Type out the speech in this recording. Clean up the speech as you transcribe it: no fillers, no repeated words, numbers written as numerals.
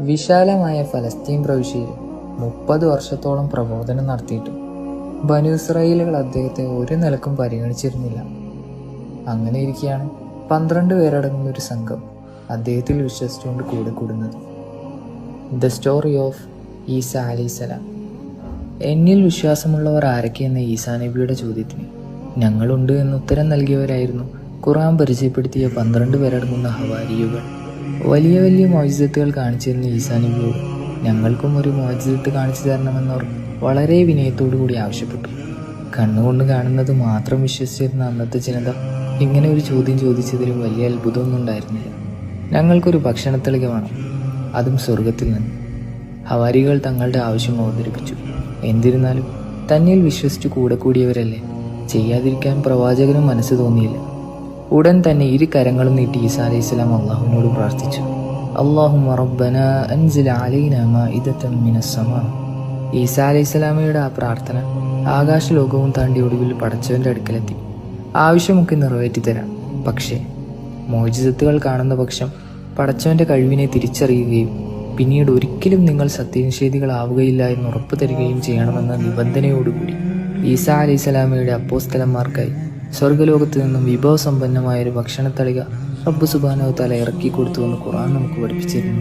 വിശാലമായ ഫലസ്തീൻ പ്രവിശ്യയിൽ 30 വർഷത്തോളം പ്രബോധനം നടത്തിയിട്ടും ബനൂ ഇസ്രായേലുകൾ അദ്ദേഹത്തെ ഒരു നിലക്കും പരിഗണിച്ചിരുന്നില്ല. അങ്ങനെയിരിക്കെയാണ് 12 പേരടങ്ങുന്ന ഒരു സംഘം അദ്ദേഹത്തിൽ വിശ്വസിച്ചുകൊണ്ട് കൂടെ കൂടുന്നത്. ദ സ്റ്റോറി ഓഫ് ഈസ അലൈഹിസ്സലാം. എന്നിൽ വിശ്വാസമുള്ളവർ ആരൊക്കെ എന്ന ഈസാ നബിയുടെ ചോദ്യത്തിന് ഞങ്ങളുണ്ട് എന്ന് ഉത്തരം നൽകിയവരായിരുന്നു ഖുർആൻ പരിചയപ്പെടുത്തിയ 12 പേരടങ്ങുന്ന ഹവാരിയുകൾ. വലിയ വലിയ മോചിസത്തുകൾ കാണിച്ചിരുന്ന ഈസാ നബിയോട് ഞങ്ങൾക്കും ഒരു മോചിസത്ത് കാണിച്ചു തരണമെന്നവർ വളരെ വിനയത്തോടു കൂടി ആവശ്യപ്പെട്ടു. കണ്ണുകൊണ്ട് കാണുന്നത് മാത്രം വിശ്വസിച്ചിരുന്ന അന്നത്തെ ജനത ഇങ്ങനെ ഒരു ചോദ്യം ചോദിച്ചതിൽ വലിയ അത്ഭുതമൊന്നും ഉണ്ടായിരുന്നില്ല. ഞങ്ങൾക്കൊരു ഭക്ഷണത്തളിക വേണം, അതും സ്വർഗത്തിൽ നിന്ന്. ഹവാരികൾ തങ്ങളുടെ ആവശ്യം അവതരിപ്പിച്ചു. എന്നിരുന്നാലും തന്നിൽ വിശ്വസിച്ചു കൂടെ കൂടിയവരല്ലേ, ചെയ്യാതിരിക്കാൻ പ്രവാചകനും മനസ്സ് തോന്നിയില്ല. ഉടൻ തന്നെ ഇരു കരങ്ങളും നീട്ടി ഈസാ അലൈഹിസ്സലാം അള്ളാഹുവിനോട് പ്രാർത്ഥിച്ചു. അല്ലാഹുമ്മ റബ്ബനാ അൻസിൽ അലൈനാ മാഇദതൻ മിനസ് സമാ. ഈസാ അലൈഹിസ്സലാമയുടെ ആ പ്രാർത്ഥന ആകാശലോകവും താണ്ടി ഒടുവിൽ പടച്ചവന്റെ അടുക്കലെത്തി. ആവശ്യമൊക്കെ നിറവേറ്റിത്തരാം, പക്ഷേ മോചിസത്തുകൾ കാണുന്ന പക്ഷം പടച്ചവന്റെ കഴിവിനെ തിരിച്ചറിയുകയും പിന്നീട് ഒരിക്കലും നിങ്ങൾ സത്യനിഷേധികളാവുകയില്ല എന്ന് ഉറപ്പു തരികയും ചെയ്യണമെന്ന നിബന്ധനയോടുകൂടി ഈസാ അലൈഹിസ്സലാമയുടെ അപ്പോസ്തലന്മാർക്കായി സ്വർഗ്ഗലോകത്ത് നിന്നും വിഭവസമ്പന്നമായൊരു ഭക്ഷണത്തളിക റബ്ബ് സുബ്ഹാനഹു വ തആല ഇറക്കി കൊടുത്തുവെന്ന് ഖുർആൻ നമുക്ക് പഠിപ്പിച്ചിരുന്നു.